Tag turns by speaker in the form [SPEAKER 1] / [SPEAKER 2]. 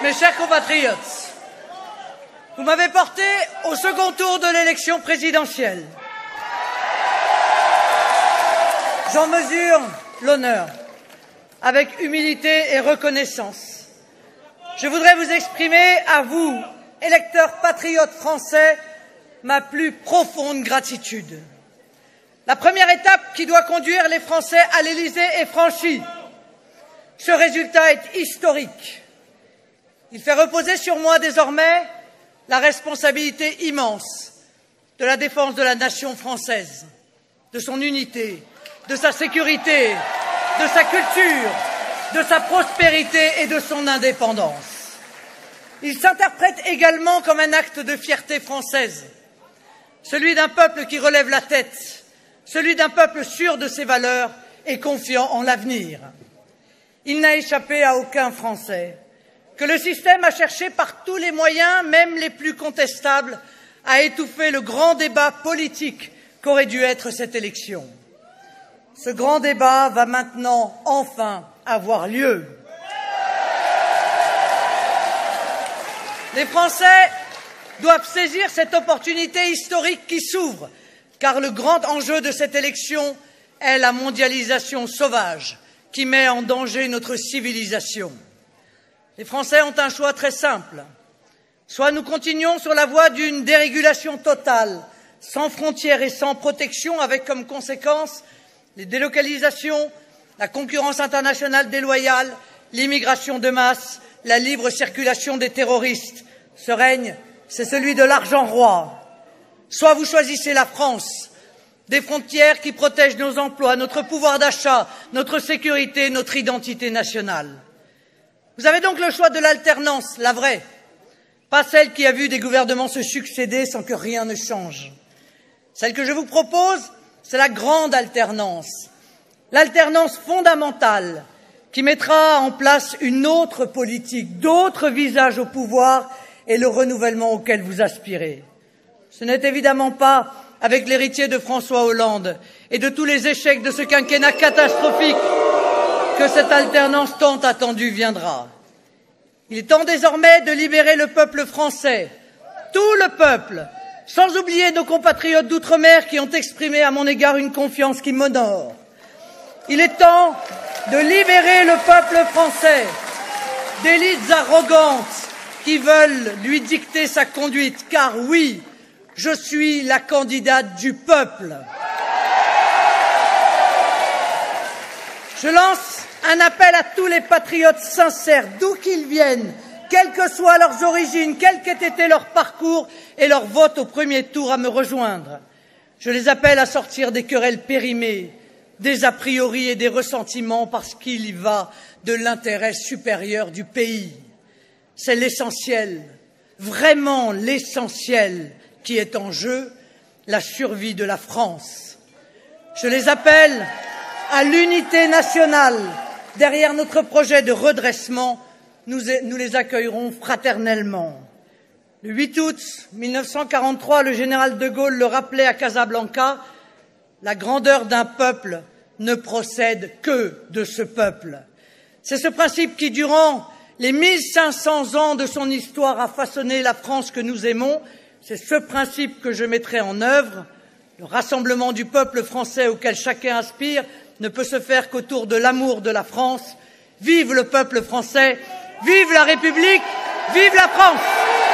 [SPEAKER 1] Mes chers compatriotes, vous m'avez porté au second tour de l'élection présidentielle. J'en mesure l'honneur, avec humilité et reconnaissance. Je voudrais vous exprimer à vous, électeurs patriotes français, ma plus profonde gratitude. La première étape qui doit conduire les Français à l'Élysée est franchie. Ce résultat est historique. Il fait reposer sur moi désormais la responsabilité immense de la défense de la nation française, de son unité, de sa sécurité, de sa culture, de sa prospérité et de son indépendance. Il s'interprète également comme un acte de fierté française, celui d'un peuple qui relève la tête, celui d'un peuple sûr de ses valeurs et confiant en l'avenir. Il n'a échappé à aucun Français que le système a cherché par tous les moyens, même les plus contestables, à étouffer le grand débat politique qu'aurait dû être cette élection. Ce grand débat va maintenant enfin avoir lieu. Les Français doivent saisir cette opportunité historique qui s'ouvre, car le grand enjeu de cette élection est la mondialisation sauvage qui met en danger notre civilisation. Les Français ont un choix très simple. Soit nous continuons sur la voie d'une dérégulation totale, sans frontières et sans protection, avec comme conséquence les délocalisations, la concurrence internationale déloyale, l'immigration de masse, la libre circulation des terroristes. Ce règne, c'est celui de l'argent roi. Soit vous choisissez la France, des frontières qui protègent nos emplois, notre pouvoir d'achat, notre sécurité, notre identité nationale. Vous avez donc le choix de l'alternance, la vraie, pas celle qui a vu des gouvernements se succéder sans que rien ne change. Celle que je vous propose, c'est la grande alternance, l'alternance fondamentale qui mettra en place une autre politique, d'autres visages au pouvoir et le renouvellement auquel vous aspirez. Ce n'est évidemment pas avec l'héritier de François Hollande et de tous les échecs de ce quinquennat catastrophique que cette alternance tant attendue viendra. Il est temps désormais de libérer le peuple français, tout le peuple, sans oublier nos compatriotes d'outre-mer qui ont exprimé à mon égard une confiance qui m'honore. Il est temps de libérer le peuple français d'élites arrogantes qui veulent lui dicter sa conduite, car oui, je suis la candidate du peuple. Je lance un appel à tous les patriotes sincères, d'où qu'ils viennent, quelles que soient leurs origines, quel qu'ait été leur parcours et leur vote au premier tour, à me rejoindre. Je les appelle à sortir des querelles périmées, des a priori et des ressentiments, parce qu'il y va de l'intérêt supérieur du pays. C'est l'essentiel, vraiment l'essentiel qui est en jeu, la survie de la France. Je les appelle à l'unité nationale. Derrière notre projet de redressement, nous les accueillerons fraternellement. Le 8 août 1943, le général de Gaulle le rappelait à Casablanca, la grandeur d'un peuple ne procède que de ce peuple. C'est ce principe qui, durant les 1500 ans de son histoire, a façonné la France que nous aimons. C'est ce principe que je mettrai en œuvre. Le rassemblement du peuple français auquel chacun aspire ne peut se faire qu'autour de l'amour de la France. Vive le peuple français, vive la République, vive la France!